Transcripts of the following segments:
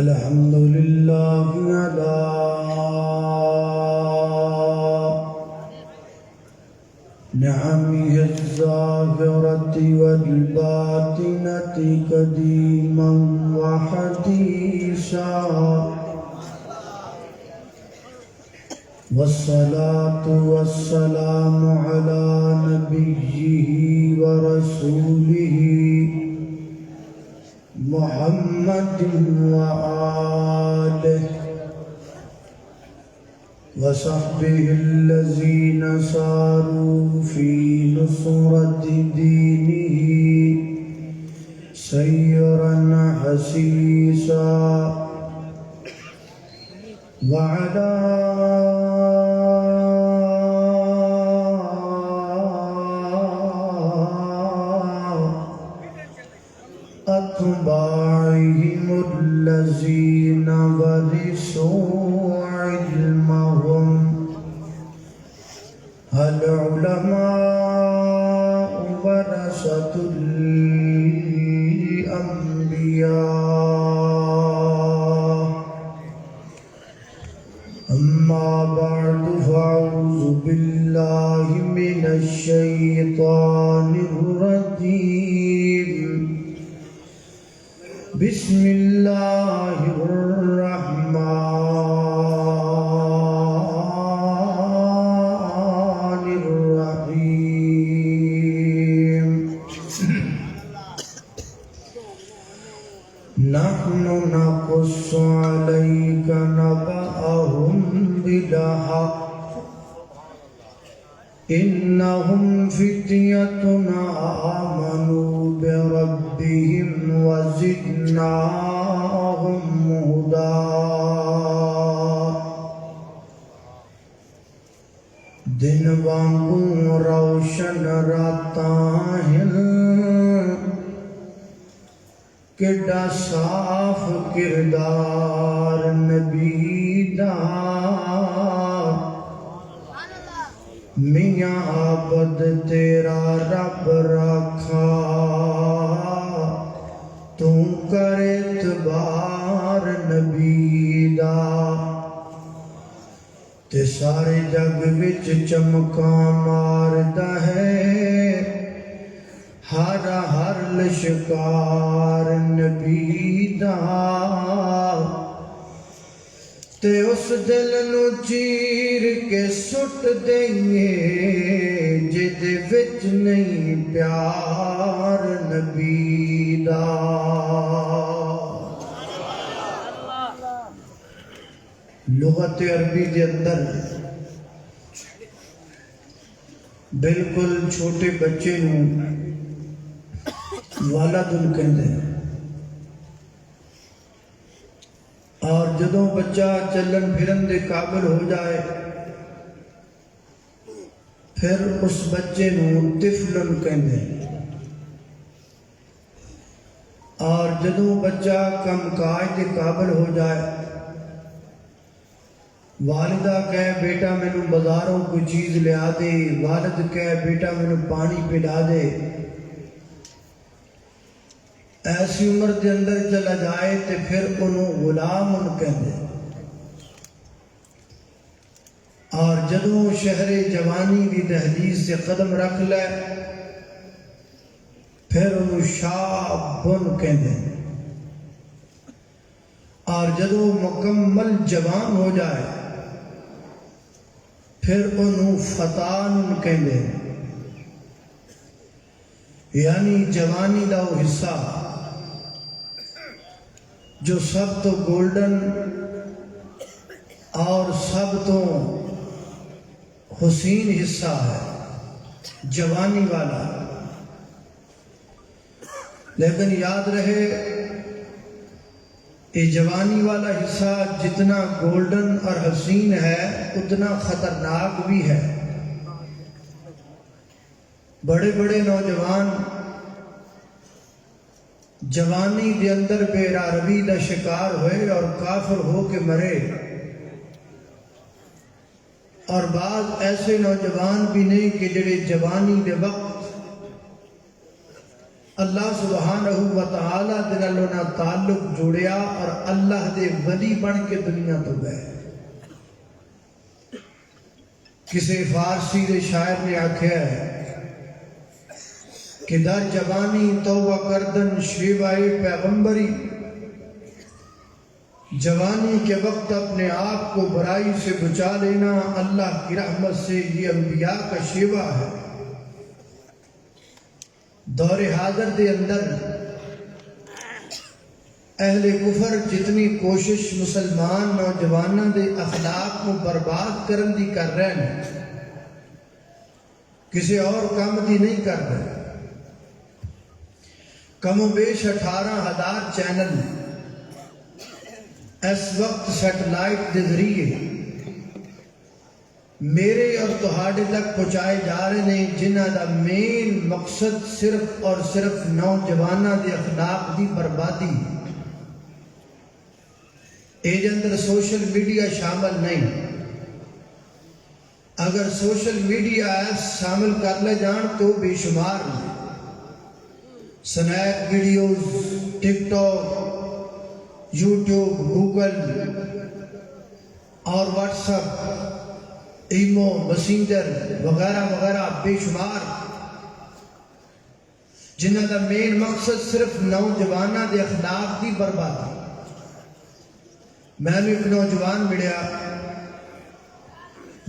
الحمد لله على نعمه الظاهرة والباطنة قديما وحديثا، والصلاة والسلام على نبيه ورسوله محمد وآله وصحبه الذين ساروا في نصرة دينه سيرا حسيسا، وعلى أتباعهم الذين ورثوا علمهم. العلماء ورثة الأنبياء. أما بعد فأعوذ بالله من الشيطان الرجيم. بسم الله الرحمن الرحيم. نحن نقص عليك نبأهم بالحق، إنهم فتية آمنوا بربهم وزدناهم هدى. دن وانگوں روشن راتاں ہیں، کڈا صاف کردار نبی دا. میاں عبد تیرا رب رکھا، تو کر اعتبار نبی دا. تے سارے جگ وچ چمکاں ماردا ہے، ہر ہر لشکار نبی دا. تے اس دل نو چیر کے سٹ دئیے جدے وچ نہیں پیار نبی دا. لغت عربی دے اندر بالکل چھوٹے بچے نو والدن کہندے ہیں، اور جدوں بچہ چلن پھرن دے قابل ہو جائے پھر اس بچے نو طفلن کہندے ہیں. اور جدوں بچہ کم کاج دے قابل ہو جائے، والدہ کہے بیٹا مینوں بازاروں کوئی چیز لیا دے، والد کہے بیٹا مینوں پانی پلا دے، ایسی عمر دے اندر چلا جائے تے پھر انہوں غلام ان کہندے. اور جدوں شہر جوانی دی دہلیز سے قدم رکھ لے پھر انہوں شاب ان کہندے. اور جدوں مکمل جوان ہو جائے پھر انہوں فتان کہندے. یعنی جوانی دا وہ حصہ جو سب تو گولڈن اور سب تو حسین حصہ ہے، جوانی والا. لیکن یاد رہے یہ جوانی والا حصہ جتنا گولڈن اور حسین ہے اتنا خطرناک بھی ہے. بڑے بڑے نوجوان جوانی دے اندر بے روی دا شکار ہوئے اور کافر ہو کے مرے، اور بعض ایسے نوجوان بھی نہیں کہ جڑے جوانی دے وقت اللہ سبحانہ و تعالی دے نال انہاں تعلق جوڑیا اور اللہ دے ولی بن کے دنیا تو گئے۔ کسی فارسی دے شاعر نے آکھیا ہے کہ در جوانی توبہ کردن شیوائے پیغمبری، جوانی کے وقت اپنے آپ کو برائی سے بچا لینا اللہ کی رحمت سے یہ انبیاء کا شیوا ہے۔ دور حاضر دے اندر اہل کفر جتنی کوشش مسلمان نوجوانوں دے اخلاق کو برباد کرن دی کر رہے ہیں، کسی اور کام دی نہیں کر رہے۔ کم و بیش 18,000 چینل اس وقت سیٹلائٹ کے ذریعے میرے اور تہاڈے تک پہنچائے جا رہے ہیں، جنہ دا مین مقصد صرف اور صرف نوجوانوں دے اخلاق دی بربادی۔ اے اندر سوشل میڈیا شامل نہیں۔ اگر سوشل میڈیا ایپس شامل کر لے جان تو بے شمار سنیپ ویڈیوز، ٹک ٹاک، یوٹیوب، گوگل اور واٹس ایپ، ایمو، میسنجر وغیرہ وغیرہ بے شمار، جنہ کا مین مقصد صرف نوجوانوں دے اخلاق دی بربادی۔ میں نے ایک نوجوان ملیا،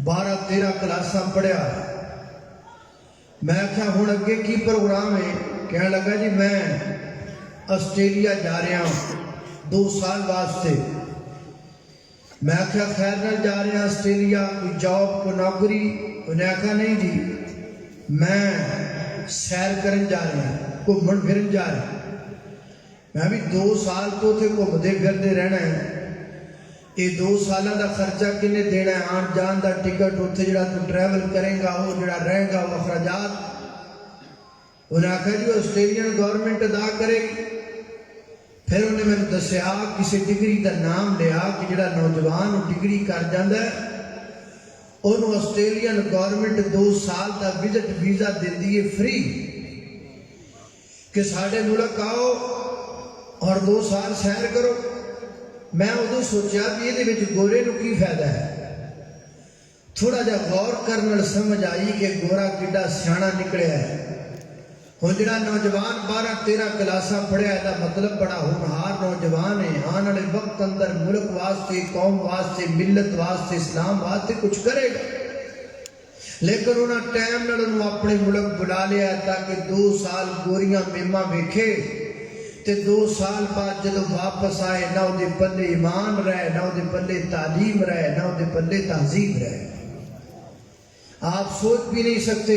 12-13 کلاساں پڑھیا۔ میں کہا ہوں اگے کی پروگرام ہے؟ کہنے لگا جی میں آسٹریلیا جا رہا ہوں 2 سال واسطے۔ میں کہا خیر نہ جا رہے ہیں آسٹریلیا، کوئی جاب کو نوکری؟ انہیں کہا نہیں جی میں سیر کرن جا رہے ہیں، گھومن پھرن جا رہے ہیں۔ میں بھی 2 سال تو تھے گھومتے پھرتے رہنا ہے۔ یہ 2 سالوں کا خرچہ کنے دینا ہے؟ آن جان دا ٹکٹ، اتنے جڑا تو ٹریول کرے گا، وہ جڑا رہے گا وہ اخراجات۔ انہیں آخر جی آسٹریلین گورنمنٹ ادا کرے گی۔ پھر انہیں میں دسیا کسی ڈگری کا نام لیا کہ جڑا نوجوان ڈگری کر جاندہ ہے انہوں آسٹریلین گورنمنٹ 2 سال کا وزٹ ویزا دے دیئے فری کہ ساڑھے ملک آؤ اور 2 سال سیر کرو۔ میں ادھو سوچیا کہ یہ دے گورے نو کی فائدہ ہے؟ تھوڑا جا غور کرنے سمجھ آئی کہ گورا کڈا سیانا نکلے ہے۔ ہوں جڑا نوجوان 12-13 کلاساں پڑھیا ہے، مطلب بڑا ہونہار نوجوان ہے، آنے والے وقت اندر ملک واسطے، قوم واسطے، ملت واسطے، اسلام واسطے کچھ کرے گا۔ لیکن انہاں ٹائم نال انہوں اپنے ملک بلا لیا ہے تاکہ 2 سال گوریاں میمہ ویکھے تے 2 سال بعد جدو واپس آئے نہ دے پلے ایمان رہے، نہ دے پلے تعلیم رہے، نہ دے پلے تہذیب رہے۔ آپ سوچ بھی نہیں سکتے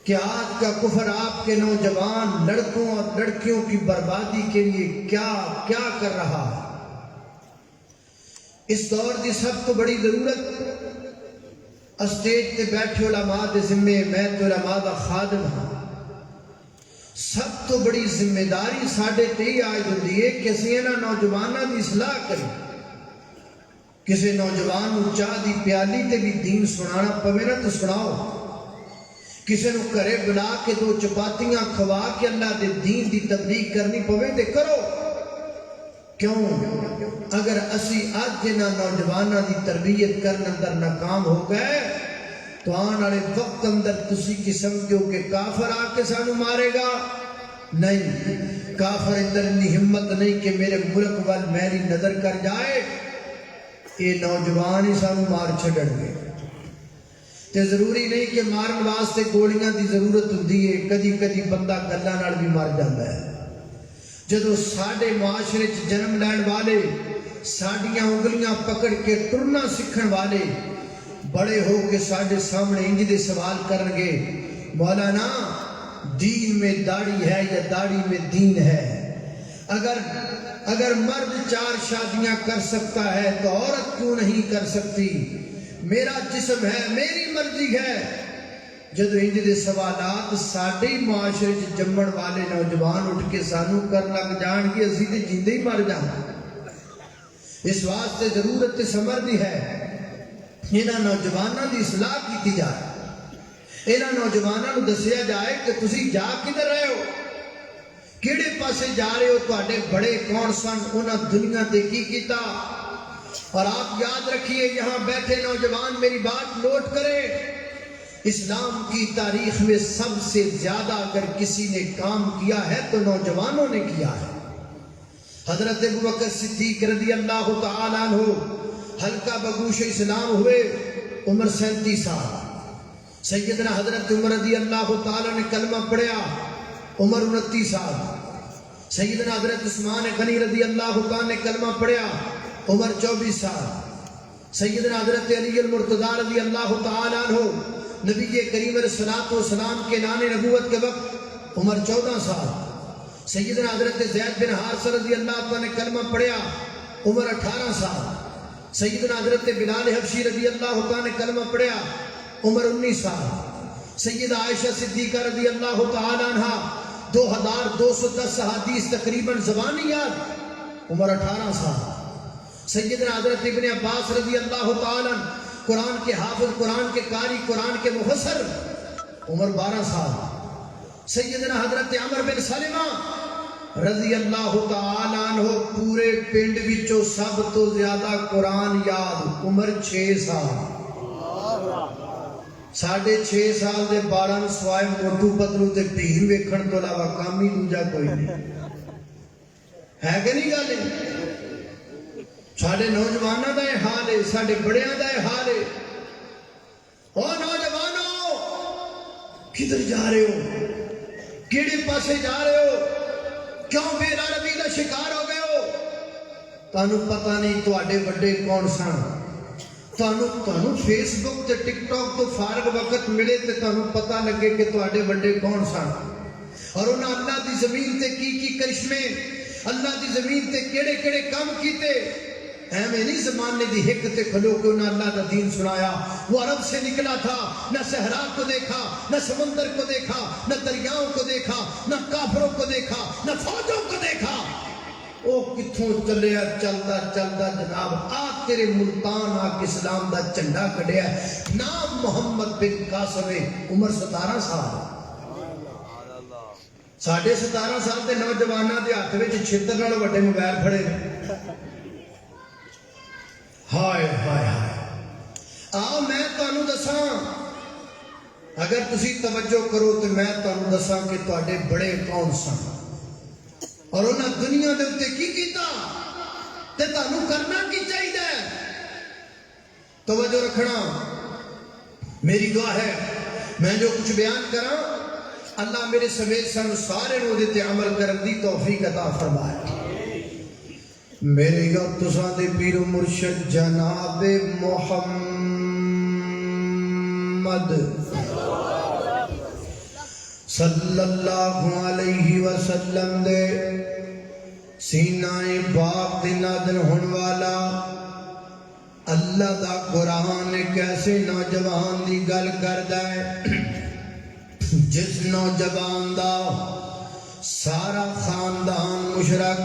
کہ آج کا کفر آپ کے نوجوان لڑکوں اور لڑکیوں کی بربادی کے لیے کیا کیا کر رہا ہے۔ اس دور کی سب تو بڑی ضرورت اسٹیج تے بیٹھے علماء دے ذمے، میں تو علماء دا خادم ہوں، سب تو بڑی ذمہ داری ساڑھے تے آج ہوتی ہے کہ اسی انہاں نوجوانہ دی اصلاح کریں۔ کسی نوجوان چاہ دی پیالی تے بھی دین سنانا پوے نہ تو سناؤ، کسی نو کرے بلا کے 2 چپاتیاں کھوا کے اللہ دے دین دی تبلیغ کرنی پوے تے کرو۔ کیوں؟ اگر اسی آج جنہ نوجوانہ دی تربیت کرنے اندر ناکام ہو گئے تو آن والے وقت اندر تسی کی سمجھو کہ کافر آ کے سانو مارے گا؟ نہیں، کافر اندر اتنی ہمت نہیں کہ میرے ملک وال میری نظر کر جائے۔ یہ نوجوان ہی سانو مار چھڑڑ گئے۔ تے ضروری نہیں کہ مارن واسطے گولیاں دی ضرورت ہوندی ہے، کدی کدی بندہ گلاں نال بھی مر جاتا ہے۔ جدو ساڑھے معاشرے جنم لین والے ساڑھیاں انگلیاں پکڑ کے ٹرنا سکھن والے بڑے ہو کے ساڑھے سامنے انج دے سوال کرنگے، مولانا دین میں داڑھی ہے یا داڑھی میں دین ہے؟ اگر مرد 4 شادیاں کر سکتا ہے تو عورت کیوں نہیں کر سکتی؟ میرا جسم ہے، میری مرضی ہے۔ جدو انج دے سوالات ساڑھے معاشرے جمن والے نوجوان اٹھ کے سانو کر لگ جان کی اسی تے جیندے ہی مر جان۔ اس واسطے ضرورت سمر دی ہے انہاں نوجوانوں دی اصلاح کیتی جائے، ਇਹਨਾਂ ਨੌਜਵਾਨਾਂ ਨੂੰ ਦੱਸਿਆ ਜਾਏ ਕਿ ਤੁਸੀਂ ਜਾ ਕਿੱਧਰ ਰਹੇ ਹੋ, ਕਿਹੜੇ ਪਾਸੇ ਜਾ ਰਹੇ ਹੋ, ਤੁਹਾਡੇ ਬੜੇ ਕੌਣ سن, انہاں دنیا تے کی کیتا. اور آپ یاد رکھیے یہاں بیٹھے نوجوان میری بات نوٹ کریں, اسلام کی تاریخ میں سب سے زیادہ اگر کسی نے کام کیا ہے تو نوجوانوں نے کیا ہے. حضرت ابوبکر صدیق رضی اللہ تعالیٰ عنہ ہلکا بگوش اسلام ہوئے, عمر 37 سال. سیدنا حضرت عمر رضی اللہ تعالیٰ نے کلمہ پڑھا, عمر 29 سال. سیدنا حضرت عثمان غنی رضی اللہ تعالیٰ نے کلمہ پڑھا, عمر 24 سال. سیدنا حضرت علی المرتضیٰ رضی اللہ تعالیٰ عنہ نبی کریم علیہ الصلوۃ والسلام کے نان نبوت کے وقت عمر 14 سال. سیدنا حضرت زید بن حارث رضی اللہ تعالیٰ نے کلمہ پڑھا, عمر 18 سال. سیدنا حضرت بلال حبشی رضی اللہ تعالیٰ نے کلمہ پڑھا, عمر 19 سال. سیدہ عائشہ صدیقہ رضی اللہ تعالیٰ عنہ 2210 حدیث تقریباً زبانی یاد, عمر 18 سال. سیدنا حضرت ابن عباس رضی اللہ تعالیٰ قرآن کے حافظ, قرآن کے قاری, قرآن کے مفسر, عمر 12 سال. سیدنا حضرت عمر بن سلمہ رضی اللہ تعالیٰ عنہ پورے پنڈ وچوں سب تو زیادہ قرآن یاد, عمر 6 سال. 6.5 سال دے بالوں سوائے موٹو پتلو تے بھیر ویکھن تو علاوہ کام ہی دوجا کوئی نہیں ہے کہ نہیں گل. ساڈے نوجوانوں دا یہ حال ہے, ساڈے بڑیاں دا یہ حال ہے. او نوجوانوں کدھر جا رہے ہو, کیڑے پاسے جا رہے ہو, کیوں بے روی دا شکار ہو گئے ہو؟ تانوں پتہ نہیں تواڈے بڑے کون سن. تانوں فیس بک تے ٹک ٹاک تو فارغ وقت ملے تے تانوں پتہ لگے کہ تواڈے بڑے کون سن, اور انہاں اللہ دی زمین تے کی کرشمے, اللہ دی زمین تے کیڑے کیڑے کام کیتے. ایویں نہیں زمانے دی ہک تے کھلو کے انہاں اللہ کا دین سنایا. وہ عرب سے نکلا تھا, نہ صحرا کو دیکھا, نہ سمندر کو دیکھا, نہ دریاؤں کو دیکھا, نہ کافروں کو دیکھا, نہ فوجوں کو دیکھا. او کتھوں چلیا چلدا چلدا جناب آ تیرے ملتان آ کے اسلام دا جھنڈا کڈیا. نام محمد بن قاسم, عمر 17 سال. 17.5 سال دے نوجواناں دے ہاتھ وچ چھتر نال وڈے موبائل پھڑے نے. ہائے ہائے ہائے. آؤ میں تانوں دساں, اگر تسی توجہ کرو تو میں تانوں دساں کہ تواڈے بڑے کون سن, اور انہاں دنیا دے اوتے کی کیتا تے تانوں کرنا کی چاہیے. توجہ رکھنا, میری دعا ہے میں جو کچھ بیان کراں اللہ میرے سمیت سن سارے نو دے تے عمل کرن دی توفیق عطا فرمائے. میرے یا تساں دے پیر و مرشد جناب محمد صلی اللہ علیہ وسلم دے سینہ پاک دے نازل ہون والا اللہ دا قرآن کیسے نوجوان دی گل کردا ہے, جس نوجوان دا سارا خاندان مشرک,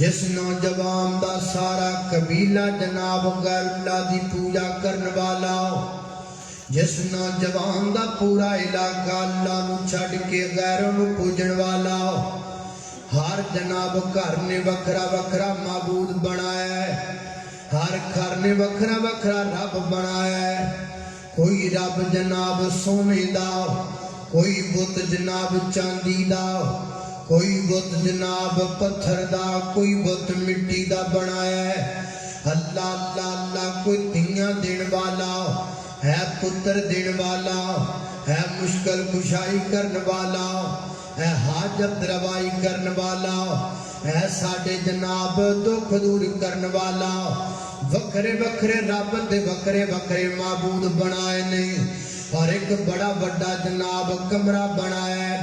جس نوجوان دا سارا قبیلہ جناب غیر اللہ دی پوجا کرن والا, جس نوجوان دا پورا علاقہ اللہ نو چھڑ کے غیروں نو پوجن والا, ہر جناب گھر نے وکھرا وکھرا معبود بنایا ہے, ہر گھر نے وکھرا وکھرا رب بنایا ہے. کوئی رب جناب سونے دا, کوئی بت جناب چاندی دا, کوئی بت جناب پتھر دا, کوئی بت مٹی دا بنایا ہے. اللہ اللہ اللہ کوئی دھیاں دین والا ہے, پتر دین والا ہے, مشکل کشائی کرن والا ہے, حاجت روائی کرن والا ہے, ساڈے جناب دکھ دور کرن والا. وکھرے وکھرے رب دے وکھرے وکھرے معبود بنائے نے, اور ایک بڑا بڑا جناب کمرہ بنایا ہے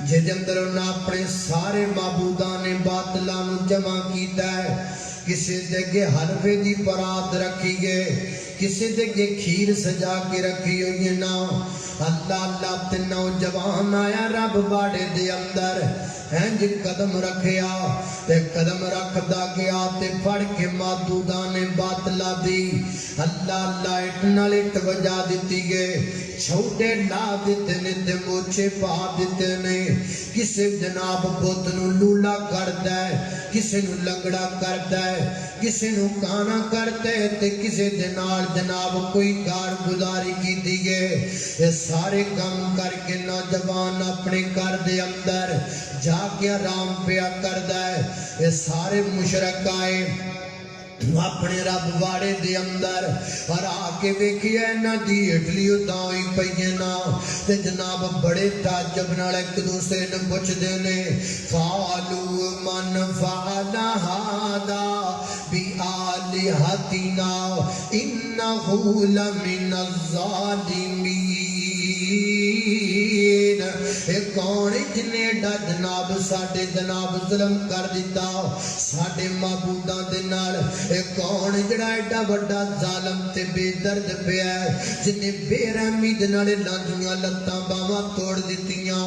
جے اندر انہاں اپنے سارے معبودان باطلاں نو جمع کیتا ہے. کسی جگہ حلفے دی برات رکھی گئے, کسی دے کے کھیر سجا کے رکھی ہوئی نا اللہ اللہ تے نوجوان آیا رب باڑے دے اندر جی قدم رکھیا تے قدم رکھدا گیا تے پھڑ کے مادودہ نے باطلا دی اللہ اللہ اٹ نال اٹ وجا دیتی گئے چھوٹے لا دیتے نے تے موچے پا دیتے نے کسے جناب بت نو لولا کردا ہے کسے نو لنگڑا کردا ہے کسے نو کانا کرتے تے کسے دے نال جناب کوئی کار گزاری کی دیئے یہ سارے کام کر کے نوجوان اپنے گھر دے اندر جا کے آرام پیا کردا ہے یہ سارے مشرک آئے اپنے رب واڑے دے اندر اور آکے ویکھیا نا دی اٹلی اتاوی پئینا تے جناب بڑے تعجب نال ایک دوسرے نے پوچھ دینے قالوا من فعل هذا بآلهتنا انه لمن الظالمین ایک کون جنے ڈا جناب ساڑھے جناب ظلم کر دیتا ساڑھے معبوداں دے نال ایک کون جڑا ایڈا بڑا ظالم تے بے درد پہ ہے جنہیں بے رحمی دے نال لانجیاں لتاں باواں توڑ دیتیاں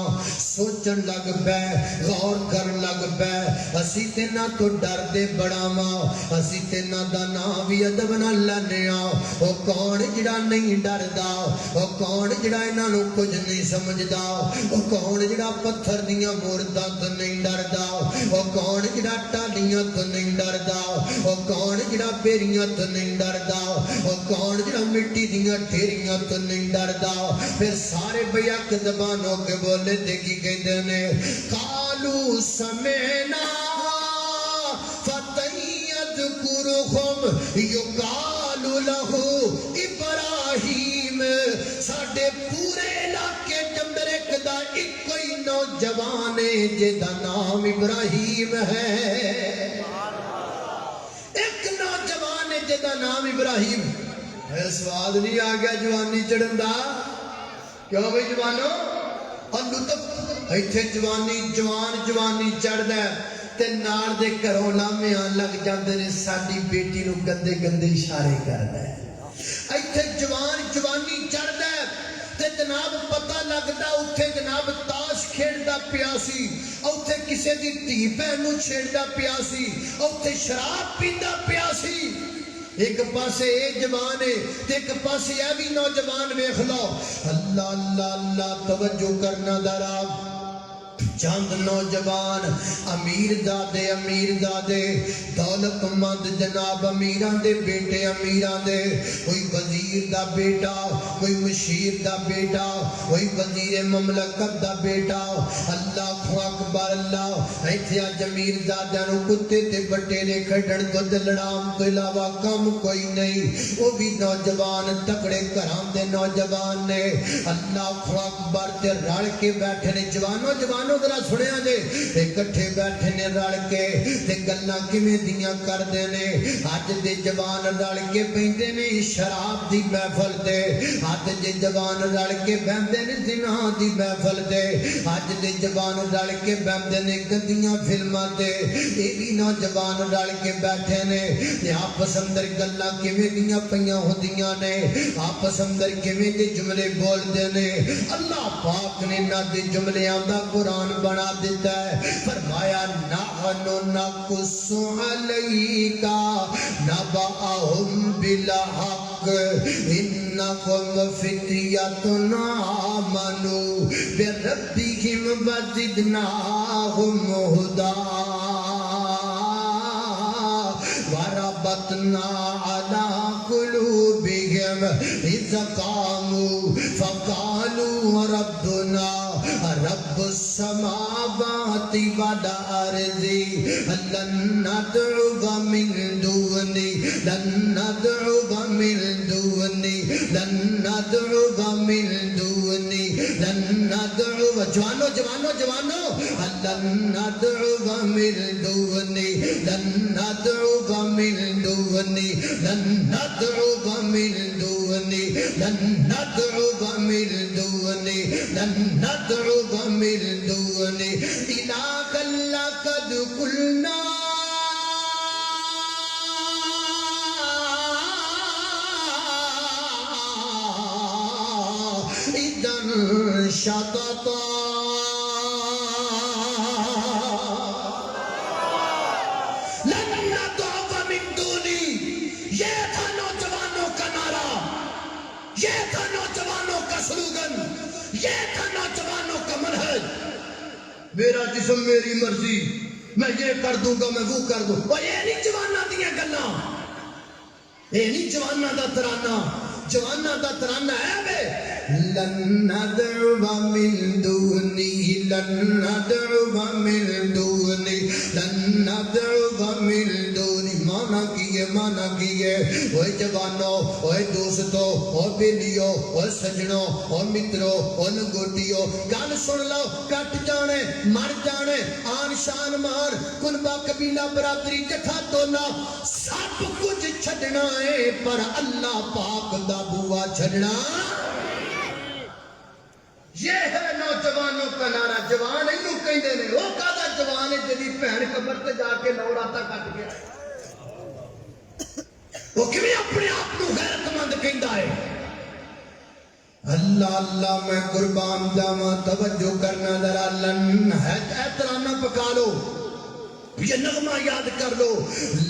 سوچن لگ پے غور کر لگ پے اسی تے نہ تو ڈر دے بڑا ماں اسی تے نہ دا نام بھی ادب نہ لانے او کون جڑا نہیں ڈر دا او کون جڑا انہاں نو کچھ نہیں سمجھدا او کون جڑا پتھر دیاں مورداں تو نہیں ڈر دا او کون جڑا ٹالیاں تو نہیں ڈر دا او کون جڑا بیریاں تو نہیں ڈر دا او کون جڑا مٹی دیاں ٹھیریاں تو نہیں ڈر دا پھر سارے بیک زبان ہو کے بولے دے کی کہتے نے قالوا سمعنا فتى يذكرهم يقال له ابراہیم ساڑھے پورے علاقے جمبرک دا ایک کوئی نوجوان ہے جدا نام ابراہیم ہے ایک نوجوان ہے جدا نام ابراہیم ہے سواد نہیں آگیا جوانی چڑھن دا کیوں بھئی جوانو اور لطف ایتھے جوانی چڑھ دے تے نال دے کروں لامے آن لگ جاندے نے ساڑی بیٹی نو گندے گندے اشارے کر دے ایتھے جوانی چڑھ دے تے جناب پتہ لگدا اتھے جناب تاش کھیڑدا پیاسی اتھے کسے دی دھی بہن نو چھیڑدا پیاسی اتھے شراب پیندا پیاسی ایک پاسے اے جوان ہے ایک پاسے اے بھی نوجوان ویکھ لو اللہ اللہ اللہ توجہ کرنا درا چند نوجوان امیر دادے دولت مند جناب امیران دے بیٹے امیران دے کوئی وزیر دا بیٹا کوئی مشیر دا بیٹا کوئی وزیر مملکت دا بیٹا اللہ اکبر اللہ ایتھیا جمیر دادہ نو کتے تے بٹے نے کھڑن دو لڑام تو علاوہ کم کوئی نہیں وہ بھی نوجوان تکڑے کرام دے نوجوان نے اللہ اکبر تے رڑ کے بیٹھے نے جوانوں ذرا سنیا دے اکٹھے بیٹھے نے رل کے تے گلاں کیویں دیاں کر دے نے اج دے جوان رل کے بیندے نے شراب دی محفل تے اج دے جوان رل کے بیندے نے زنا دی محفل تے اج دے جوان رل کے بیندے نے گندیاں فلماں تے اے بھی نوجوان رل کے بیٹھے نے تے آپس اندر گلاں کیویں دیاں پیاں ہوندیاں نے آپس اندر کیویں دے جملے بول دے نے اللہ پاک نے نہ دے جملیاں دا قرآن بنا دیتا ہے فرمایا نحنو نقص علیکا نبأہم بالحق انکم فتیت آمنوا بربہم وزدناہم ہدا وربطنا علی قلوبہم اذ قاموا فقالوا ربنا رب السماوات والارض لن ندعو من دونی جوانو لن ندعو من دونی الہ لقد قلنا شططا لن ندعو من دونی، یہ تھا نوجوانوں کا نعرہ، یہ تھا نوجوانوں کا سلوگن، یہ تھا نوجوانوں کا منہج۔ میرا جسم میری مرضی، میں یہ کر دوں گا، میں وہ کر دوں۔ اور یہ نہیں جوانہ دیا گلا، یہ نہیں جوانہ دا ترانہ۔ جوانہ دا ترانہ ہے بے لن ندعو من دونی، لن ندعو من دونی، لن ندعو من دونی۔ مانا کیے، مانا کیے۔ اوہ جوانو، اوہ دوستو، اوہ بیلیو، اوہ سجنو، اوہ مترو، اوہ نگوٹیو، گل سن لو، کٹ جانے، مر جانے، آن شان مار، کنبہ قبیلہ برادری جٹھا تولا، سب کچھ چھڑنا ہے، پر اللہ پاک دا بوا چھڑنا۔ یہ ہے نوجوانوں کا نعرہ۔ جوان انہوں کہیں دینے، وہ کہا جوان ہے جدی پہن قبر تے جا کے نوراتا کٹ گیا ہے، وہ کیوں اپنے آپ کو غیرت مند کہندا ہے۔ اللہ اللہ میں قربان جاواں، توجہ کرنا ذرا۔ لن ہے ترانہ پکا لو، یہ نغمہ یاد کر لو۔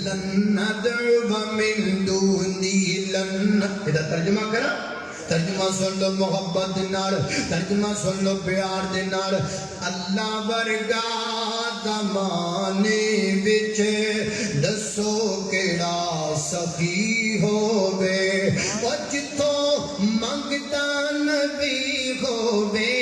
لن ندعو من دونی، لن، ادھر ترجمہ کرا، ترجمہ سن لو محبت نال، ترجمہ سن لو پیار دے نال۔ اللہ ورگا زمانے وچ دسو کیڑا سخی ہووے، او جتھوں منگدا نبی ہووے،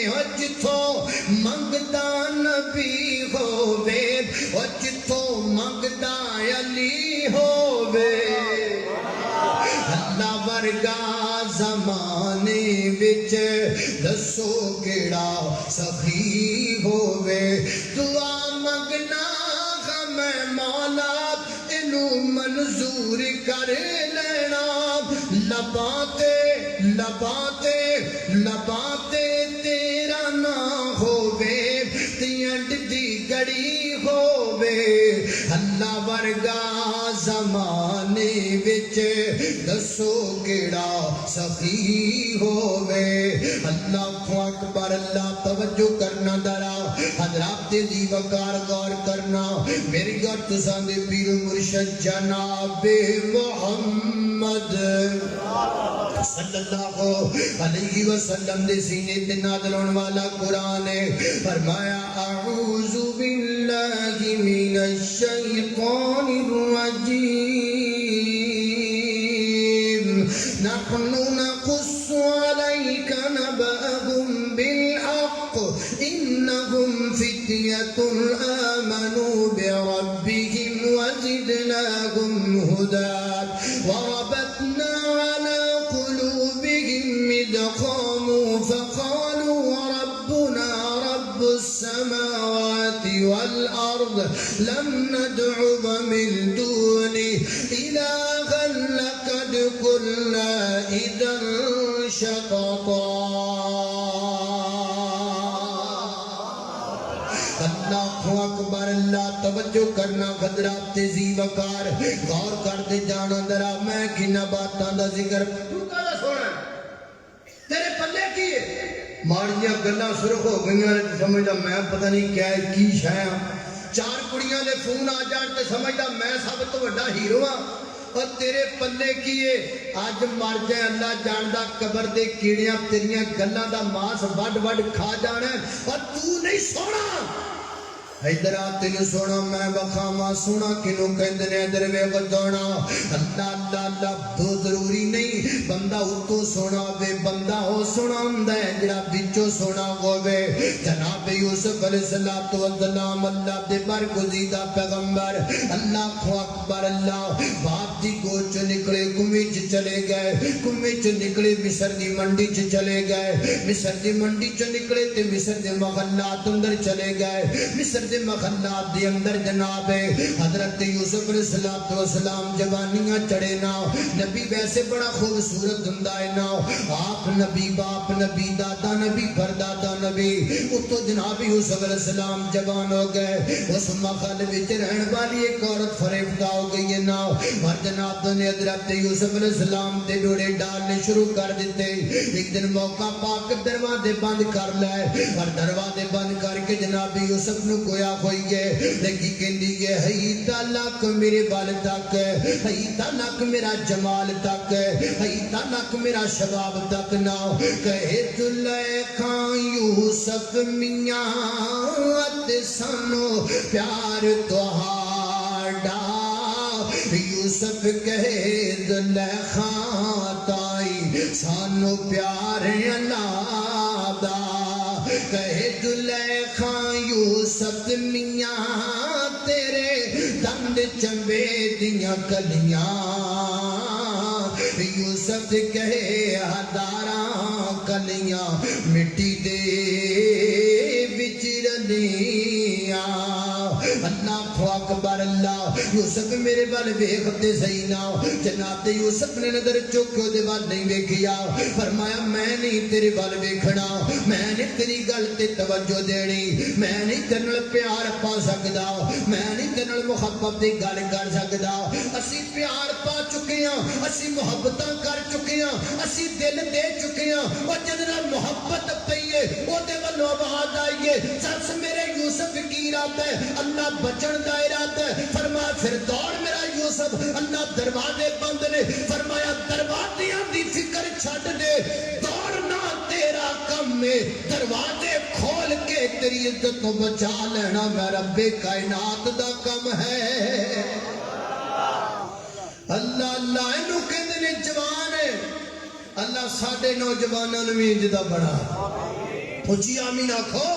او جتھوں منگدا نبی ہووے، او جتھوں منگدا علی ہووے۔ اللہ ورگا زمانے وچ دسو کیڑا سخی ہووے، دعا منگنا غم مولا اینو منظور کر لینا۔ لباں تے تیرا نہ ہووے، تینڈ دی گڑی ہووے۔ اللہ ورگا زمانے وچ دسو کیڑا سخی ہووے۔ اللہ اکبر، اللہ توجہ کرنا ذرا، حضرات دی وقار غور کرنا۔ میری گھر تساں دے پیر مرشد جناب محمد صلی اللہ علیہ وسلم دے سینے تے نازل ہونے والا قرآن ہے۔ فرمایا اعوذ باللہ من الشیطان الرجیم، نحن نقص علیک نبأهم بالحق انہم فتیۃ آمنوا بربهم وزدناهم ہدی، وربطنا على قلوبهم إذ قاموا فقالوا ربنا رب السماوات والأرض لن ندعو من دونه إلها لقد قلنا إذا شططا۔ اللہ اکبر، اللہ توجہ کرنا حضرات تیزی وقار غور کر دے جانا ذرا۔ میں کنا باتاں دا ذکر تو کہا سونا تیرے پلے کی ہے، ماڑیاں گلاں سرخ ہو گئیاں نے سمجھا میں پتہ نہیں کیا ہے کی شایا، چار کڑیاں دے فون آ جان تے سمجھا میں سب تو بڑا ہیرو ہاں، اور تیرے پلے کیے آج مر جائے اللہ جاندہ قبر دے کیڑیاں تیریاں گلاں دا ماس وڈ وڈ کھا جانا ہے، اور تو نہیں سونا۔ ادھر تینوں سونا میں بخاما سونا کنوں کہندنے ادھر ویکھ دونا۔ اللہ اللہ اللہ تو ضروری نہیں بندہ اتوں سونا ہوے، بندہ ہو سونا ہوندا ہے جڑا وچوں سونا ہوے۔ جناب یوسف علیہ السلام اللہ دے برگزیدہ پیغمبر، اللہ اکبر اللہ، باپ دی گود چ نکلے کنویں چ چلے گئے، کنویں چ نکلے مصر دی منڈی چ چلے گئے، مصر دی منڈی چ نکلے تے مصر دے محلات اندر چلے گئے، مصر دے مخلات دے اندر جناب حضرت یوسف علیہ السلام جوانیاں چڑھے نا نبی ویسے بڑا خوبصورت ہوندا ہے نا آپ نبی باپ نبی دادا نبی پردادا نبی اتو جناب یوسف علیہ السلام جوان ہو گئے اس مخل وچ رہن والی ایک عورت فریفتہ ہو گئی ہے نا اور جناب نے حضرت یوسف علیہ السلام تے ڈوڑے ڈالنے شروع کر دیتے ایک دن موقع پاک دروازے بند کر لائے اور دروازے بند کر کے جناب یوسف نو گویا ہوئی ہے لیکن کہندی ہے ہی تلک میرے بال تک ہی تلک میرا جمال تک ہی تلک میرا شباب تک نہ کہے زلیخا یوسف میاں تے سانو پیار تہاڈا یوسف کہے زلیخا تائی سانو پیار اللہ دا کہے زلیخا یوسف میاں تیرے دند چمبے دیاں کلیاں یوسف کہے ہزاراں کلیاں مٹی دے وچ رلیاں اللہ اکبر اللہ یوسف میرے بال ویکھتے صحیح نہ جناب یوسف نے نظر چوک کے دے وال نہیں ویکھیا فرمایا میں نہیں تیرے بال ویکھنا میں نہیں تیری گل تے توجہ دینی میں نہیں تیرے نال پیار پا سکدا میں نہیں تیرے نال محبت دی گل کر سکدا اسی پیار پا چکے ہاں اسی محبتاں کر چکے ہاں اسی دل دے چکے ہاں او جدے نال محبت پئی ہے او دے والوں آواز آئی ہے سچ میرے یوسف کی رات ہے اللہ بچن دا ارادہ ہے فرمایا پھر دوڑ میرا یوسف اللہ دروازے بند نے فرمایا دروازیاں دی فکر چھڈ دے دوڑنا تیرا کم ہے دروازے کھول کے تیری عزت کو بچا لینا میں رب کائنات دا کم ہے اللہ اللہ انہوں کہندے نے جوان ہے اللہ ساڈے نوجواناں نوں وی انج دا بڑا اچھی آمین آکھو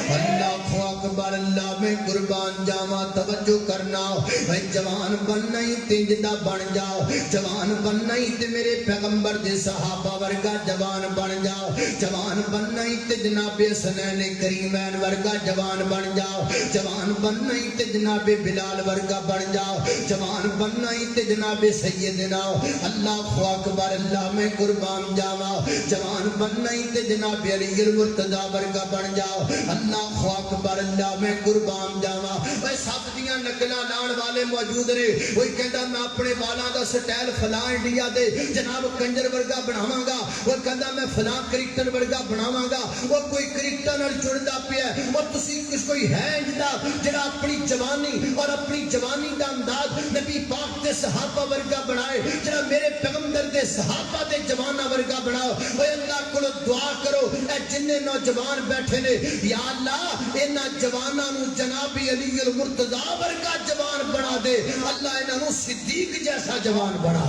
اللہ اکبر اللہ میں قربان جاواں توجہ کرنا اے جوان بننا ہی تنجدہ بن جاؤ جوان بننا ہی تے میرے پیغمبر دے صحابہ ورگا جوان بن جاؤ جوان بننا ہی تے جناب حسنین کریمین ورگا جوان بن جاؤ جوان بننا ہی تے جناب بلال ورگا بن جاؤ جوان بننا ہی تے جناب سیدنا اللہ اکبر اللہ میں قربان جاواں جوان بننا ہی تے جناب علی المرتضی ورگا بن جاؤ اللہ اکبر اللہ میں قربان جاواں اے سب دیاں نقلاں لان والے موجود نے کوئی کہندا میں اپنے والاں دا سٹائل فلاں انڈیا دے جناب کنجر ورگا بناواں گا وہ کہندا میں فلاں کرکٹر ورگا بناواں گا وہ کوئی کرکٹر نال جڑدا پیا اور تسی کس کوئی ہے جدا جڑا اپنی جوانی اور اپنی جوانی دا انداز نبی پاک دے صحابہ ورگا بنائے جڑا میرے پیغمبر دے صحابہ دے جواناں ورگا بناؤ اے اللہ کولو دعا کرو اے جننے نوجوان بیٹھے نے یا اللہ انہاں جواناں نو جناب علی المرتضی ورگا جوان بنا دے اللہ انہاں نو صدیق جیسا جوان بنا